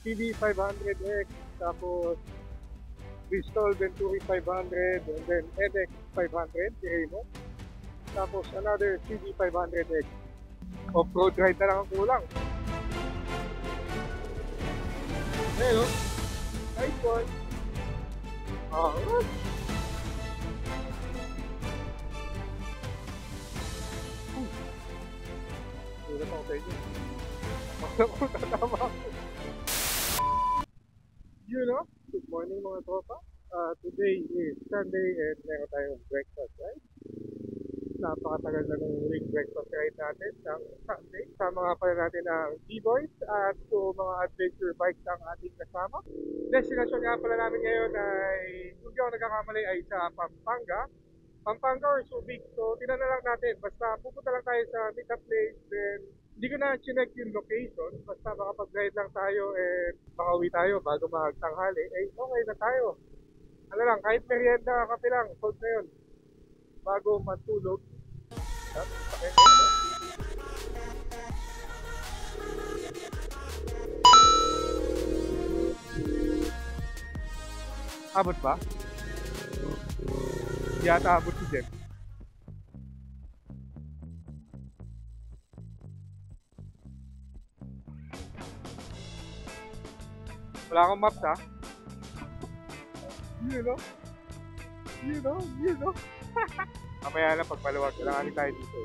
CD 500X, tapos Bristol Venturi 500, and then NX 500, Remo. Tapos another CD 500X. Off-road ride na lang ang kulang. Ayun, nice one. Alright. Sulat ako sa inyo. Ako tatama ako. Good morning mga tropa. Today is Sunday and meron tayong breakfast, right? Napakatagal na ng huling breakfast ride natin ng Sunday. Sama nga pala natin ang D-Boys at mga adventure bikes ang ating kasama. Destination nga pala namin ngayon ay, kung di ako nagkakamali, ay sa Pampanga or Subic. So, tinan na lang natin. Basta pupunta lang tayo sa meetup place. Then, hindi ko na chinek yung location. Basta makapag-ride lang tayo and makauwi tayo bago magtanghali. Eh, okay na tayo. Ano lang, kahit merienda, kape lang. Solve na yun. Bago matulog. Abot ba? Hindi ata abot si Jeff. Wala akong maps ha. You know. Mamaya na pagpaluwag, kailangan tayo dito.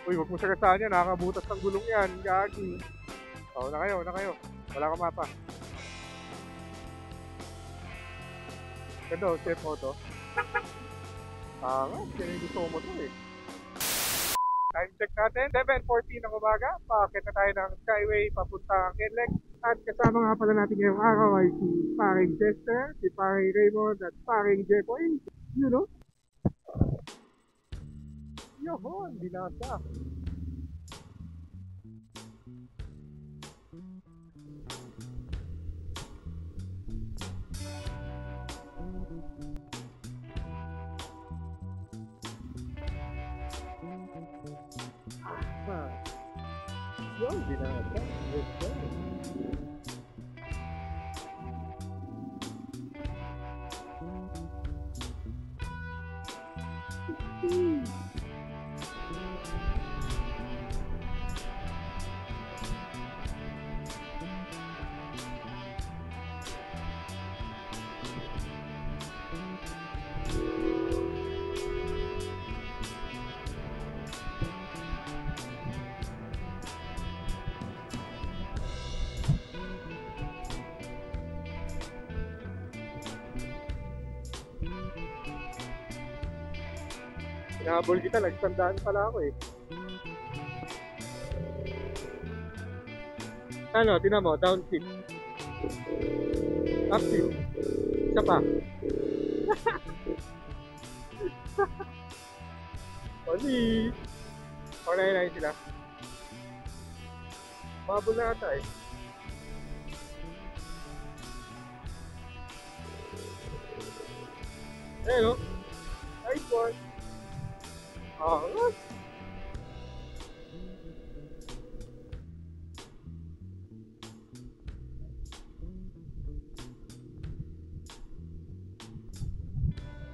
Uy, huwag mo sagasaan yan, nakakabutas ng gulong yan, gagi. Oo, na kayo. Wala akong mapa. Ganda, safe mo to. Kasi gusto mo to eh. Time check natin, 7:14 ng umaga. Paakit na tayo ng Skyway papuntang Kenlex. At kasama nga pala natin ngayong araw ay si paring Chester, si paring Raymond at paring Jepoy. Yun, binasa. Yun, binasa. Let's go. Hinahabol kita, nagsandaan pala ako eh. Ano, tinan mo, downshift. Upshift. Isa pa. Oli! Paglahin sila. Mahabol na ata eh. Ayun o. Nice one. Alright.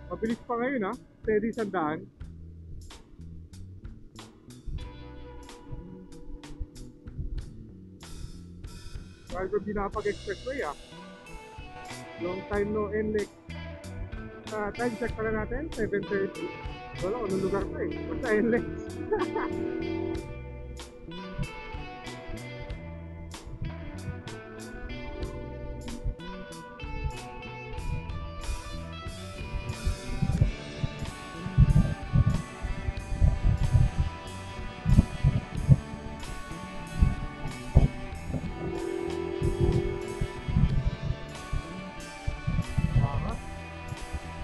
Mabilis pa ngayon ha. Steady sandaan. Dahil ko binapag-expressway ha. Long time no NLEX. Time check pala natin, 7:30. Wala, anong lugar pa eh. Basta NLEX.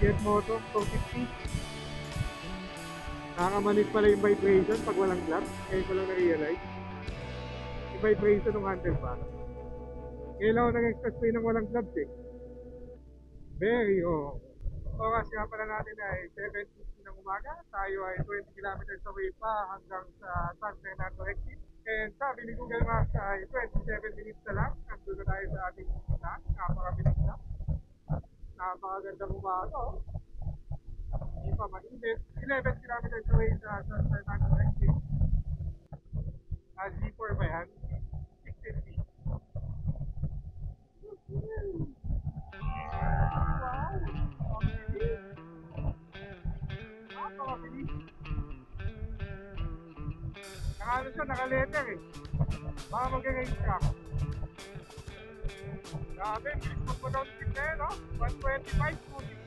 Get Moto 450. Nakakamanig pala yung vibration pag walang gloves. Ngayon ko lang na-realize. Yung vibration ng handlebar. Ngayon lang ako nag-expressway ng walang gloves eh. Very Oras nga pala natin ay 7:50 ng umaga. Tayo ay 20 kilometers away pa hanggang sa San Fernando exit. And sabi ni Google Maps ay 27 minutes na lang ang Doon na tayo sa ating pupunta. Napakabilis lang. Napakaganda umaga, oh. Hindi pa mainit. 11 kilometers away sa San Fernando Exit. G4 ba yan? 650. Wow! Napakabilis. Napakabilis. Naka-ano siya, naka-letter eh. Baka mag-range track. Grabe, bilis mo po down speed na yun, no? 125,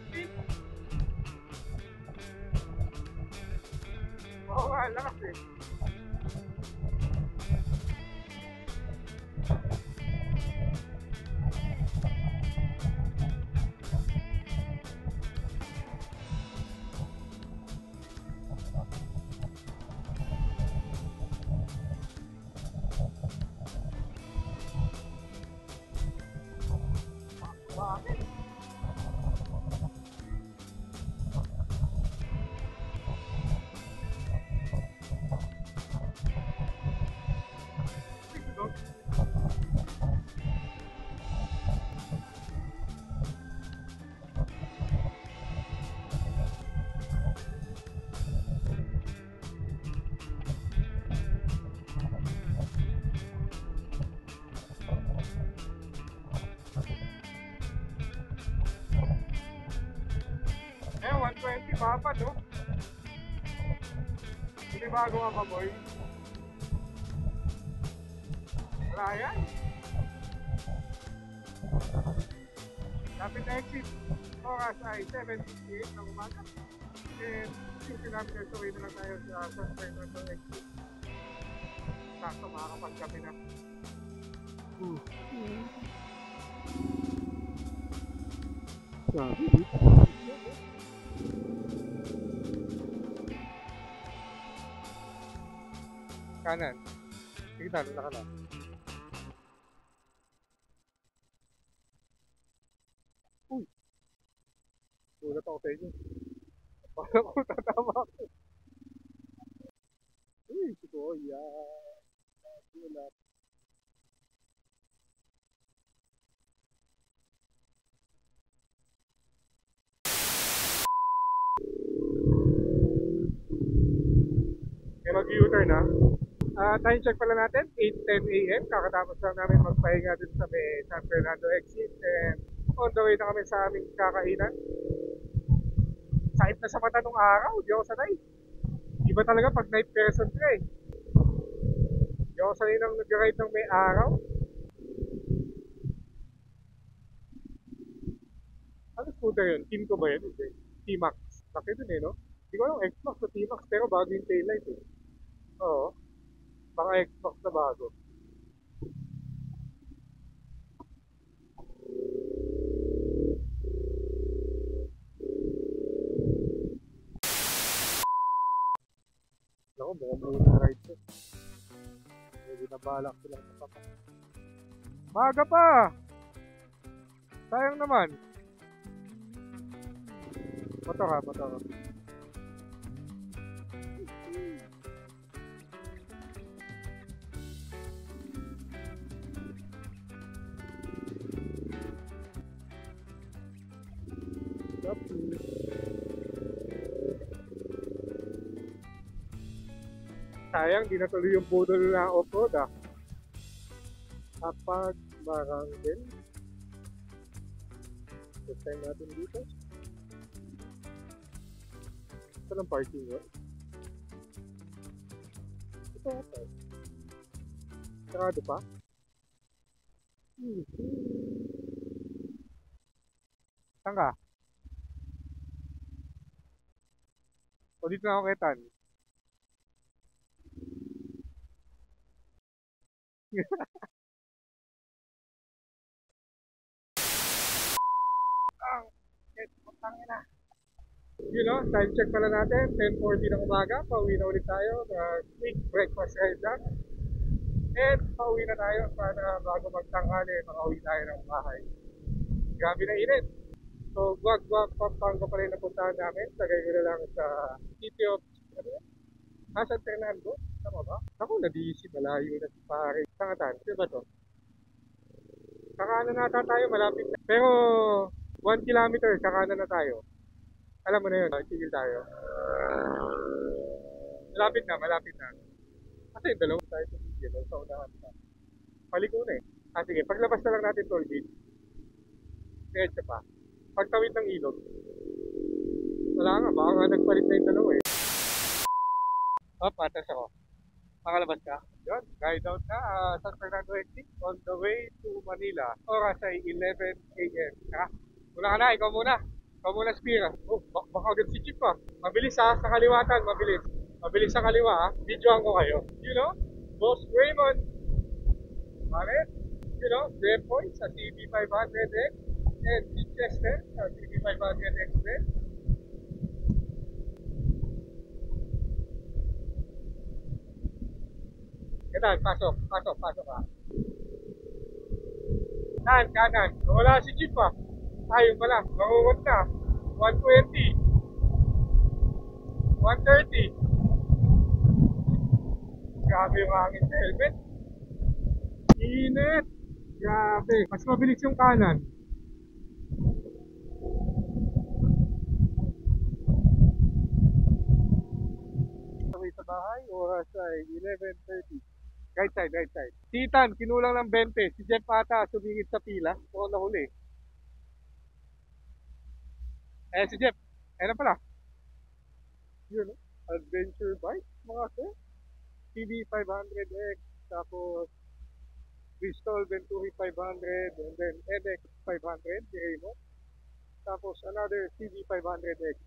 260. Oo nga, lakas eh. Bakit? Eh, 120 papa, no? Hindi bago ka, boy. Wala yan. Lapit na exit. Oras ay 7:58 ng umaga. And 2 kilometers away na lang tayo sa San Fernando Exit. Sakto makakapagkape na. Sabi dito. Kanan. Sige, talo na ka na. Uy! Ulat ako sa inyo. Parang ko tatama ako. Uy, siguro yan. Ulat. Kaya mag-U-turn na. Time check pala natin, 8:10 AM. Kakatapos lang namin magpahinga dun sa may San Fernando Exit. And on the way na kami sa aming kakainan. Sakit na sa mata nung araw, di ako sanay. Iba talaga pag night person ka eh. Di ako sanay nang nag-ride ng may araw. Ano scooter yun? Team ko ba yun? Hindi. T-Max. Laki dun eh, no? Hindi ko alam X-Max o T-Max pero bago yung taillight eh. Oo. Baka Xbox na bago. Ako, mukhang muna ride ko. Hindi na balak silang kapapa. Maga pa! Sayang naman. Motor ha, motor ha. Sayang, di natuloy yung budol na off-road ah. Kapag Barangay. First time natin dito. Ito lang parking yun. Ito ata. Sarado pa? Saan ka? O dito na ako kay Tan. You know, time check pala natin, 10:40 ng umaga, pauwi na ulit tayo, quick breakfast ride lang. And pauwi na tayo para bago magtanghali, makauwi tayo ng bahay. Grabe na init. So, Guagua, Pampanga pa rin napuntahan namin. Tagay ko na lang sa City of San Fernando. Tama ba? Ako, nadisi, malayo na si pare. Sangatan, sino ba to? Kakanan nata tayo, malapit na. Pero 1 kilometer, kakanan na tayo. Alam mo na yun, tigil tayo. Malapit na, malapit na. Kasi dalawa tayo tumigil sa unahan pa. Paliko na eh. Sige, paglabas na lang natin toll gate. Diretso pa. Pagtawid ng ilog. Wala nga, baka nga nagpalit na yung dalawa eh. Patas ako. Makalabas ka. Yun, guide out na San Fernando Exit on the way to Manila. Oras ay 11 a.m. Tara, muna ka na, ikaw muna. Ikaw muna, Spira. Oh, baka agad si Chip pa. Mabilis sa kaliwatan, mabilis. Mabilis sa kaliwa Videoan ko kayo. You know, Boss Raymond. Bakit? You know, Jeff Boy sa CB500X and si Chester sa CB500X din. Kanan, pasok ka. Kanan. Wala si Jeep pa. Ayun pala, mangungot na. 120. 130. Grabe yung hangin sa helmet. Init. Grabe. Mas mabilis yung kanan. Sabay sa bahay, oras ay 11:30. Right side. Si Ethan, kinulang ng 20. Si Jeff ata, sumingit sa pila. Mukhang nahuli. Si Jeff. Ayan na pala. Yun, adventure bike, mga sir. CB500X, tapos Bristol Venturi 500, and then NX 500, si Raymond. Tapos another CB500X.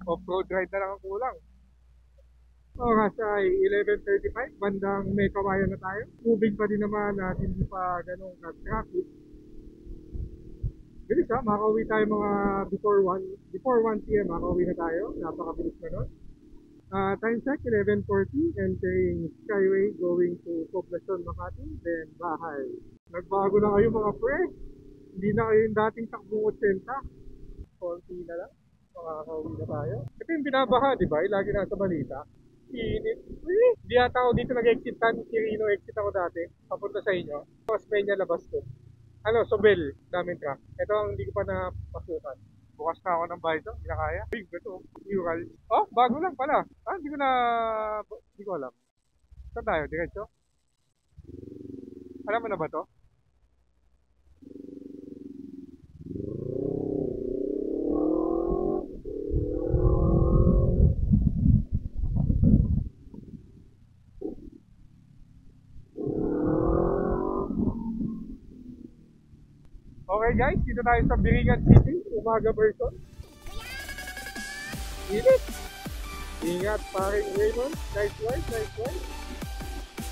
Off-road ride na lang ang kulang. Oras ay 11:35, bandang may kawayan na tayo. Moving pa din naman at hindi pa ganong nag-traffic. Bilis makauwi tayo mga before 1 p.m. makauwi na tayo. Napakabilis na nun. Time check, 11:40, entering Skyway going to Poblacion, Makati, then bahay. Nagbago na kayo mga pre. Hindi na kayo yung dating takbong 80. Konti na lang, makakauwi na tayo. Ito yung binabaha, di ba? Lagi nasa balita. Init. Hindi ata ako dito nag-exit Rino, exit ako dati. Papunta sa inyo. Mas Peña labas ko. Sobel, daming truck. Ito ang hindi ko pa napasukan. Bukas na ako ng bison, hindi na kaya. Big, ito, mural. Oh, bago lang pala. Hindi ko alam. Saan tayo? Diretso? Alam mo na ba to? Okay guys, dito tayo sa Biringan City, umaga version. Init! Ingat paring Raymond, nice one.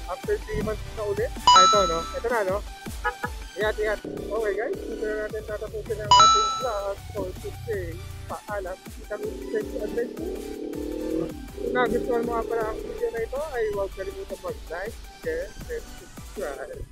After 3 months na ulit. Ito no? Ito na no? Ingat. Okay guys, dito na natin tatapusin ang ating vlog for today. Paalam, kitang next adventure. Kung nagustuhan mo nga pala ang video na ito, ay huwag kalimutan mag-like, share, and subscribe.